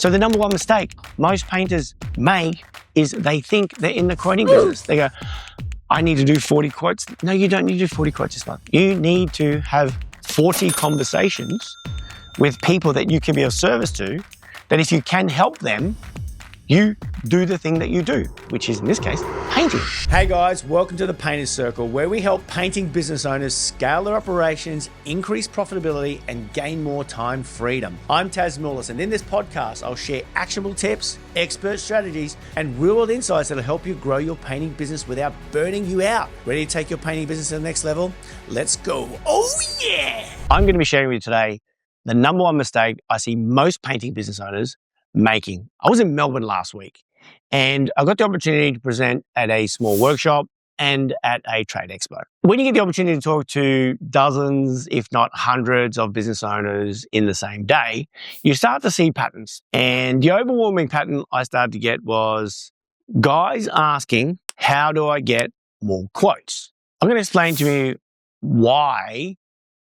So the number one mistake most painters make is they think they're in the quoting business. They go, I need to do 40 quotes. No, you don't need to do 40 quotes this month. You need to have 40 conversations with people that you can be of service to, that if you can help them, you do the thing that you do, which is in this case, painting. Hey guys, welcome to the Painter's Circle, where we help painting business owners scale their operations, increase profitability, and gain more time freedom. I'm Taz Mullis, and in this podcast, I'll share actionable tips, expert strategies, and real-world insights that'll help you grow your painting business without burning you out. Ready to take your painting business to the next level? Let's go. Oh yeah! I'm going to be sharing with you today the number one mistake I see most painting business owners making. I was in Melbourne last week and I got the opportunity to present at a small workshop and at a trade expo. When you get the opportunity to talk to dozens, if not hundreds of business owners in the same day, you start to see patterns. And the overwhelming pattern I started to get was guys asking, how do I get more quotes? I'm going to explain to you why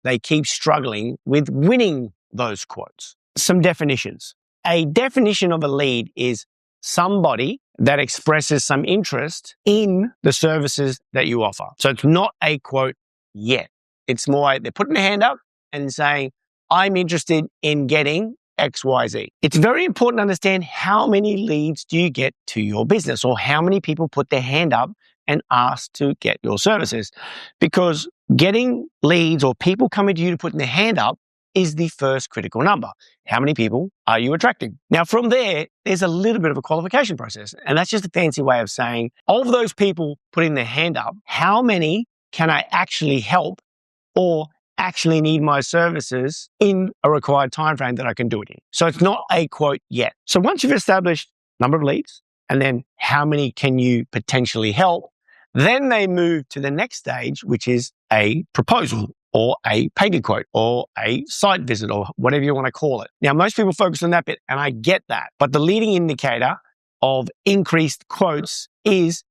they keep struggling with winning those quotes. Some definitions. A definition of a lead is somebody that expresses some interest in the services that you offer. So it's not a quote yet. It's more like they're putting a hand up and saying, I'm interested in getting XYZ. It's very important to understand how many leads do you get to your business, or how many people put their hand up and ask to get your services. Because getting leads or people coming to you to put their hand up is the first critical number. How many people are you attracting? Now, from there, there's a little bit of a qualification process. And that's just a fancy way of saying, of those people putting their hand up, how many can I actually help or actually need my services in a required time frame that I can do it in? So it's not a quote yet. So once you've established number of leads, and then how many can you potentially help, then they move to the next stage, which is a proposal, or a painted quote, or a site visit, or whatever you want to call it. Now, most people focus on that bit, and I get that. But the leading indicator of increased quotes is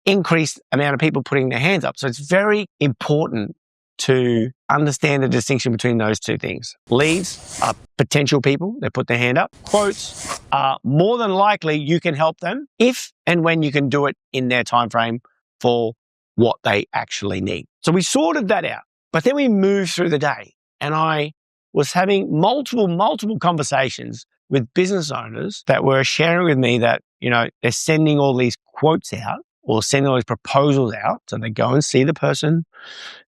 increased amount of people putting their hands up. So it's very important to understand the distinction between those two things. Leads are potential people that put their hand up. Quotes are more than likely you can help them if and when you can do it in their time frame for what they actually need. So we sorted that out. But then we moved through the day, and I was having multiple conversations with business owners that were sharing with me that, they're sending all these quotes out or sending all these proposals out. So they go and see the person,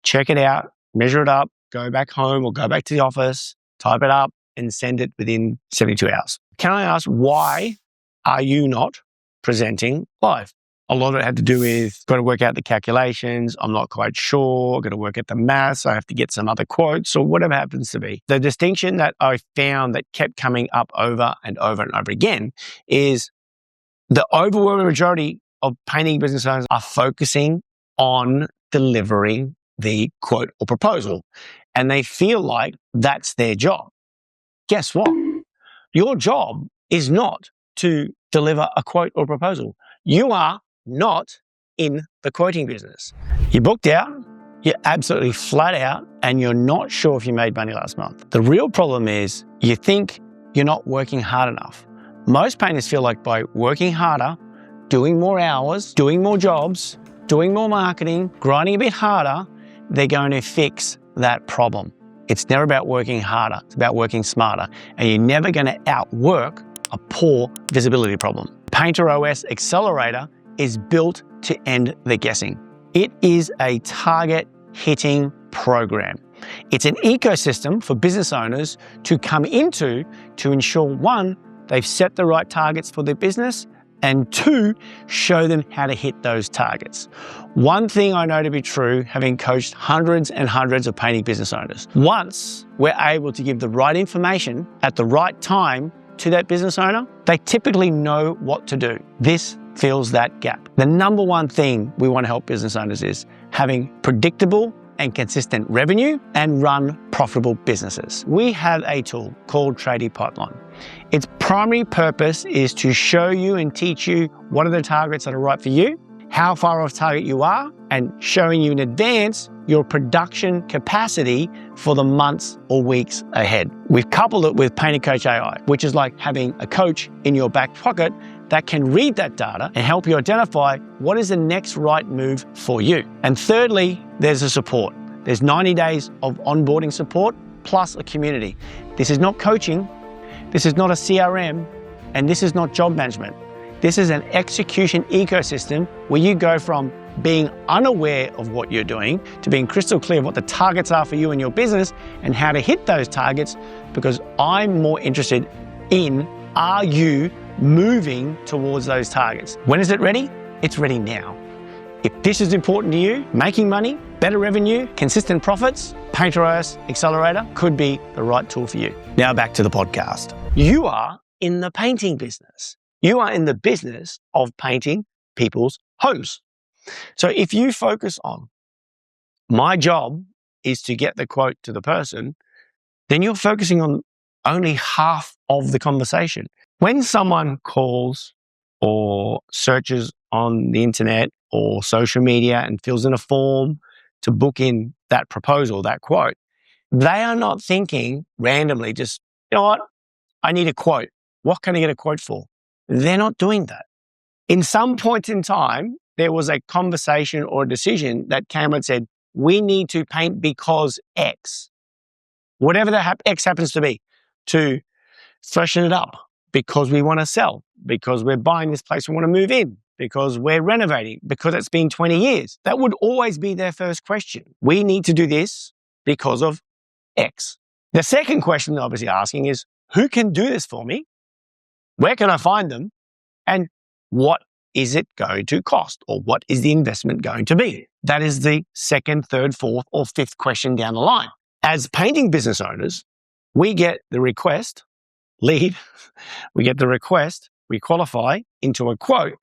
check it out, measure it up, go back home or go back to the office, type it up and send it within 72 hours. Can I ask, why are you not presenting live? A lot of it had to do with, got to work out the calculations. I'm not quite sure. Got to work out the maths. I have to get some other quotes or whatever happens to be. The distinction that I found that kept coming up over and over and over again is the overwhelming majority of painting business owners are focusing on delivering the quote or proposal. And they feel like that's their job. Guess what? Your job is not to deliver a quote or proposal. You are not in the quoting business. You're booked out, you're absolutely flat out, and you're not sure if you made money last month. The real problem is you think you're not working hard enough. Most painters feel like by working harder, doing more hours, doing more jobs, doing more marketing, grinding a bit harder, they're going to fix that problem. It's never about working harder, it's about working smarter, and you're never going to outwork a poor visibility problem. PainterOS Accelerator is built to end the guessing. It is a target hitting program. It's an ecosystem for business owners to come into to ensure, one, they've set the right targets for their business, and two, show them how to hit those targets. One thing I know to be true, having coached hundreds and hundreds of painting business owners, once we're able to give the right information at the right time to that business owner, they typically know what to do. This fills that gap. The number one thing we want to help business owners is having predictable and consistent revenue and run profitable businesses. We have a tool called Tradie Pipeline. Its primary purpose is to show you and teach you what are the targets that are right for you, how far off target you are, and showing you in advance your production capacity for the months or weeks ahead. We've coupled it with PainterOS AI, which is like having a coach in your back pocket that can read that data and help you identify what is the next right move for you. And thirdly, there's the support. There's 90 days of onboarding support plus a community. This is not coaching, this is not a CRM, and this is not job management. This is an execution ecosystem where you go from being unaware of what you're doing to being crystal clear of what the targets are for you and your business and how to hit those targets, because I'm more interested in, are you moving towards those targets? When is it ready? It's ready now. If this is important to you, making money, better revenue, consistent profits, PainterOS Accelerator could be the right tool for you. Now back to the podcast. You are in the painting business. You are in the business of painting people's homes. So if you focus on, my job is to get the quote to the person, then you're focusing on only half of the conversation. When someone calls or searches on the internet or social media and fills in a form to book in that proposal, that quote, they are not thinking randomly, just, you know what, I need a quote. What can I get a quote for? They're not doing that. In some point in time, there was a conversation or a decision that came and said, we need to paint because X, whatever that X happens to be, to freshen it up, because we want to sell, because we're buying this place, we want to move in, because we're renovating, because it's been 20 years. That would always be their first question. We need to do this because of X. The second question they're obviously asking is, who can do this for me? Where can I find them? And what is it going to cost? Or what is the investment going to be? That is the second, third, fourth, or fifth question down the line. As painting business owners, we get the request, lead, we get the request, we qualify into a quote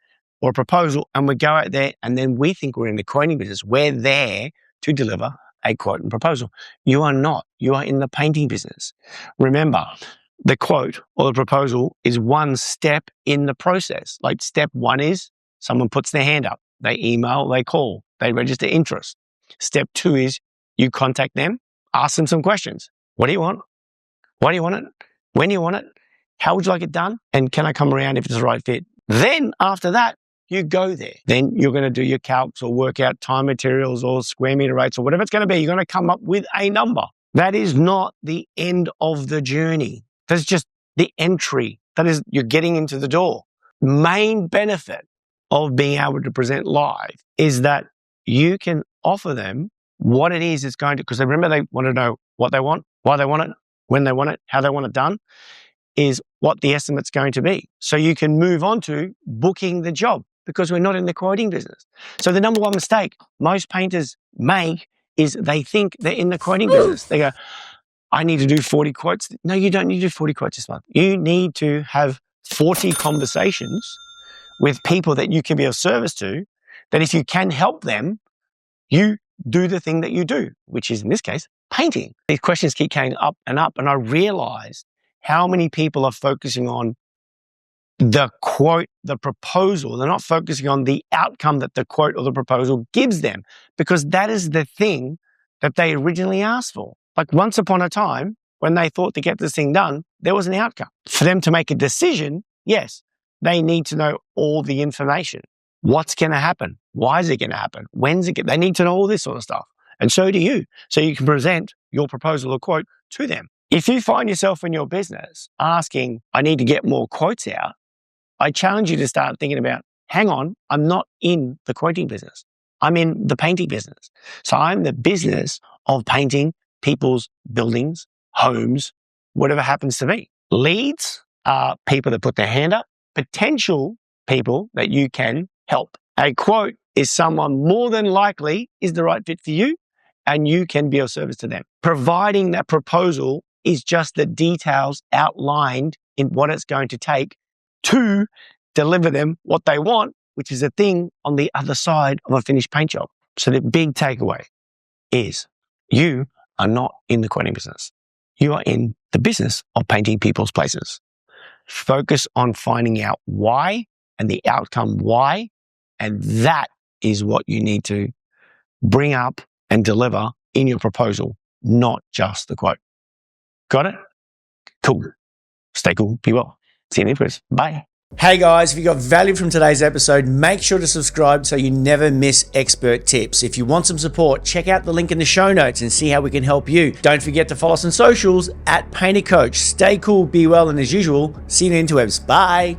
or a proposal, and we go out there, and then we think we're in the quoting business. We're there to deliver a quote and proposal. You are not. You are in the painting business. Remember, the quote or the proposal is one step in the process. Like step one is someone puts their hand up, they email, they call, they register interest. Step two is you contact them, ask them some questions. What do you want? Why do you want it? When do you want it? How would you like it done? And can I come around if it's the right fit? Then after that, you go there. Then you're going to do your calcs or work out time materials or square meter rates or whatever it's going to be. You're going to come up with a number. That is not the end of the journey. That's just the entry. That is, you're getting into the door. Main benefit of being able to present live is that you can offer them what it is it's going to, because remember, they want to know what they want, why they want it, when they want it, how they want it done, is what the estimate's going to be. So you can move on to booking the job, because we're not in the quoting business. So the number one mistake most painters make is they think they're in the quoting business. They go, I need to do 40 quotes. No, you don't need to do 40 quotes this month. You need to have 40 conversations with people that you can be of service to, that if you can help them, you do the thing that you do, which is in this case, painting. These questions keep coming up, and I realized how many people are focusing on the quote, the proposal. They're not focusing on the outcome that the quote or the proposal gives them, because that is the thing that they originally asked for. Like once upon a time, when they thought to get this thing done, there was an outcome. For them to make a decision, yes, they need to know all the information. What's going to happen? Why is it going to happen? When's it going to? They need to know all this sort of stuff. And so do you. So you can present your proposal or quote to them. If you find yourself in your business asking, I need to get more quotes out, I challenge you to start thinking about, hang on, I'm not in the quoting business. I'm in the painting business. So I'm the business of painting people's buildings, homes, whatever happens to be. Leads are people that put their hand up, potential people that you can help. A quote is someone more than likely is the right fit for you, and you can be of service to them. Providing that proposal is just the details outlined in what it's going to take to deliver them what they want, which is a thing on the other side of a finished paint job. So the big takeaway is you are not in the quoting business. You are in the business of painting people's places. Focus on finding out why and the outcome why, and that is what you need to bring up and deliver in your proposal. not just the quote. Got it? Cool. Stay cool. Be well. See you in the next. Bye. Hey guys, if you got value from today's episode, make sure to subscribe so you never miss expert tips. If you want some support, check out the link in the show notes and see how we can help you. Don't forget to follow us on socials @PainterCoach. Stay cool, be well, and as usual, see you in the interwebs. Bye.